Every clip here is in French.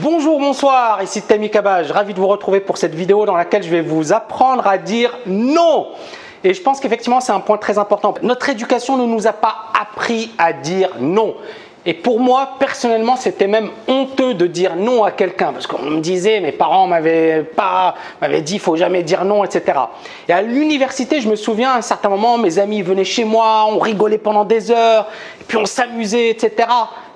Bonjour, bonsoir, ici Tammy Cabage, ravi de vous retrouver pour cette vidéo dans laquelle je vais vous apprendre à dire non. Et je pense qu'effectivement c'est un point très important. Notre éducation ne nous a pas appris à dire non. Et pour moi, personnellement, c'était même honteux de dire non à quelqu'un parce qu'on me disait, mes parents m'avaient dit, il faut jamais dire non, etc. Et à l'université, je me souviens, à un certain moment, mes amis venaient chez moi, on rigolait pendant des heures, et puis on s'amusait, etc.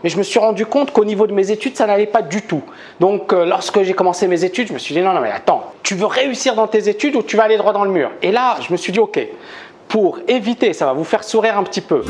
Mais je me suis rendu compte qu'au niveau de mes études, ça n'allait pas du tout. Donc, lorsque j'ai commencé mes études, je me suis dit, non, mais attends, tu veux réussir dans tes études ou tu vas aller droit dans le mur? Et là, je me suis dit, ok, pour éviter, ça va vous faire sourire un petit peu.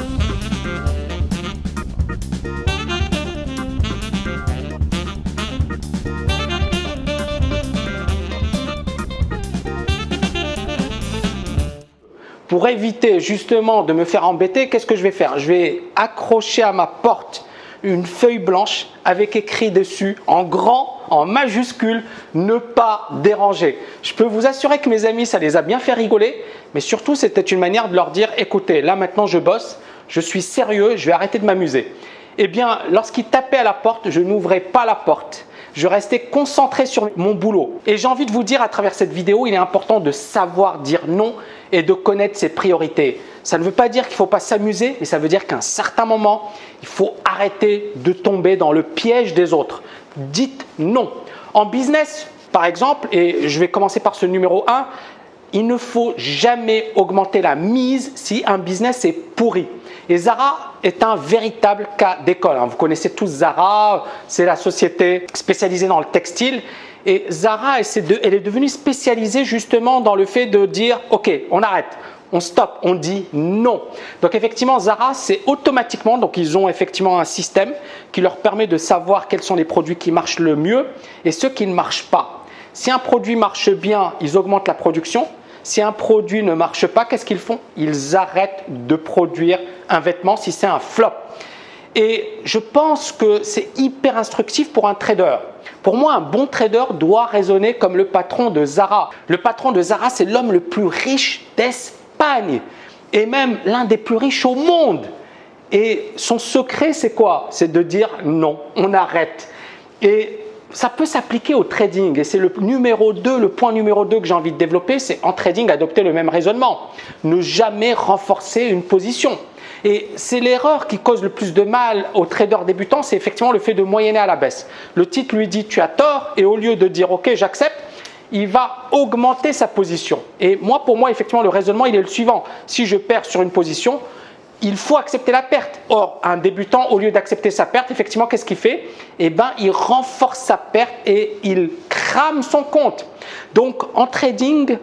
Pour éviter justement de me faire embêter, qu'est-ce que je vais faire? Je vais accrocher à ma porte une feuille blanche avec écrit dessus en grand, en majuscule, ne pas déranger. Je peux vous assurer que mes amis, ça les a bien fait rigoler, mais surtout c'était une manière de leur dire, écoutez, là maintenant je bosse, je suis sérieux, je vais arrêter de m'amuser. Eh bien, lorsqu'ils tapaient à la porte, je n'ouvrais pas la porte. Je restais concentré sur mon boulot. Et j'ai envie de vous dire à travers cette vidéo, il est important de savoir dire non et de connaître ses priorités. Ça ne veut pas dire qu'il ne faut pas s'amuser, mais ça veut dire qu'à un certain moment, il faut arrêter de tomber dans le piège des autres. Dites non. En business, par exemple, et je vais commencer par ce numéro 1, il ne faut jamais augmenter la mise si un business est pourri. Et Zara est un véritable cas d'école. Vous connaissez tous Zara, c'est la société spécialisée dans le textile. Et Zara, elle est devenue spécialisée justement dans le fait de dire « Ok, on arrête, on stoppe, on dit non ». Donc effectivement, Zara, c'est automatiquement, donc ils ont effectivement un système qui leur permet de savoir quels sont les produits qui marchent le mieux et ceux qui ne marchent pas. Si un produit marche bien, ils augmentent la production. Si un produit ne marche pas, qu'est-ce qu'ils font? Ils arrêtent de produire un vêtement si c'est un flop. Et je pense que c'est hyper instructif pour un trader. Pour moi, un bon trader doit raisonner comme le patron de Zara. Le patron de Zara, c'est l'homme le plus riche d'Espagne et même l'un des plus riches au monde. Et son secret, c'est quoi? C'est de dire non, on arrête. Et ça peut s'appliquer au trading et c'est le point numéro 2 que j'ai envie de développer, c'est en trading adopter le même raisonnement. Ne jamais renforcer une position. Et c'est l'erreur qui cause le plus de mal aux traders débutants, c'est effectivement le fait de moyenner à la baisse. Le titre lui dit tu as tort et au lieu de dire ok j'accepte, il va augmenter sa position. Et pour moi effectivement le raisonnement il est le suivant. Si je perds sur une position, il faut accepter la perte. Or, un débutant, au lieu d'accepter sa perte, effectivement, qu'est-ce qu'il fait? Eh bien, il renforce sa perte et il crame son compte. Donc, en trading,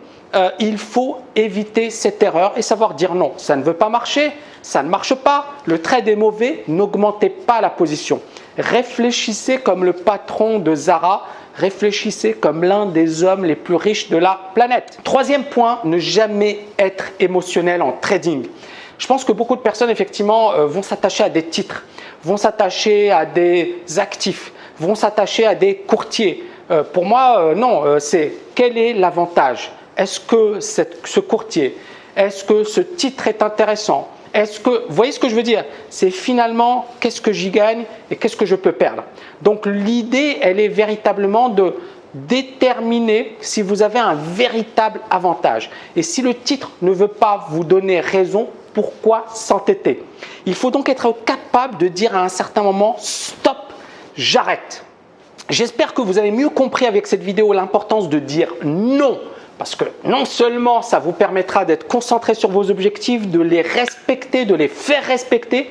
il faut éviter cette erreur et savoir dire non. Ça ne veut pas marcher, ça ne marche pas, le trade est mauvais, n'augmentez pas la position. Réfléchissez comme le patron de Zara, réfléchissez comme l'un des hommes les plus riches de la planète. Troisième point, ne jamais être émotionnel en trading. Je pense que beaucoup de personnes, effectivement, vont s'attacher à des titres, vont s'attacher à des actifs, vont s'attacher à des courtiers. Pour moi, non, c'est quel est l'avantage? Est-ce que ce courtier, est-ce que ce titre est intéressant? Vous voyez ce que je veux dire? C'est finalement qu'est-ce que j'y gagne et qu'est-ce que je peux perdre. Donc l'idée, elle est véritablement de déterminer si vous avez un véritable avantage. Et si le titre ne veut pas vous donner raison, pourquoi s'entêter? Il faut donc être capable de dire à un certain moment « Stop, j'arrête ». J'espère que vous avez mieux compris avec cette vidéo l'importance de dire non. Parce que non seulement ça vous permettra d'être concentré sur vos objectifs, de les respecter, de les faire respecter.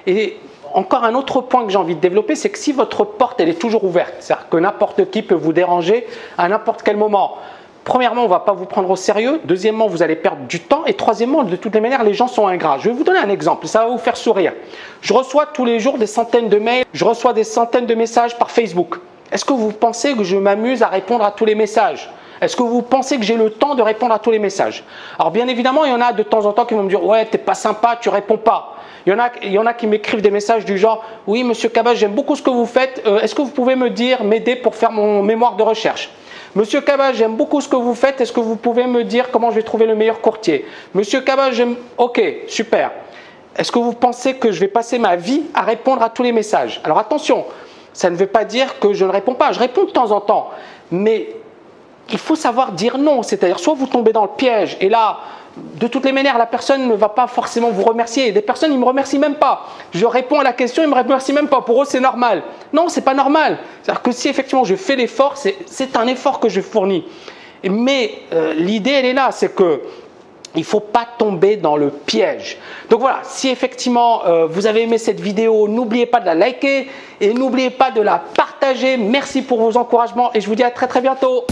Et encore un autre point que j'ai envie de développer, c'est que si votre porte elle est toujours ouverte, c'est-à-dire que n'importe qui peut vous déranger à n'importe quel moment. Premièrement, on ne va pas vous prendre au sérieux. Deuxièmement, vous allez perdre du temps. Et troisièmement, de toutes les manières, les gens sont ingrats. Je vais vous donner un exemple, ça va vous faire sourire. Je reçois tous les jours des centaines de mails, je reçois des centaines de messages par Facebook. Est-ce que vous pensez que je m'amuse à répondre à tous les messages? Est-ce que vous pensez que j'ai le temps de répondre à tous les messages? Alors bien évidemment, il y en a de temps en temps qui vont me dire « Ouais, t'es pas sympa, tu réponds pas ». Il y en a qui m'écrivent des messages du genre « Oui, monsieur Cabage, j'aime beaucoup ce que vous faites. Est-ce que vous pouvez m'aider pour faire mon mémoire de recherche ?» Monsieur Cabage, j'aime beaucoup ce que vous faites. Est-ce que vous pouvez me dire comment je vais trouver le meilleur courtier? Monsieur Cabage, j'aime… Ok, super. Est-ce que vous pensez que je vais passer ma vie à répondre à tous les messages? Alors attention, Ça ne veut pas dire que je ne réponds pas. Je réponds de temps en temps. Mais il faut savoir dire non. C'est-à-dire, soit vous tombez dans le piège et là, de toutes les manières, la personne ne va pas forcément vous remercier. Des personnes, ils ne me remercient même pas. Je réponds à la question, ils ne me remercient même pas. Pour eux, c'est normal. Non, ce n'est pas normal. C'est-à-dire que si effectivement je fais l'effort, c'est un effort que je fournis. Mais l'idée, elle est là, c'est que il ne faut pas tomber dans le piège. Donc voilà, si effectivement vous avez aimé cette vidéo, n'oubliez pas de la liker et n'oubliez pas de la partager. Merci pour vos encouragements et je vous dis à très très bientôt.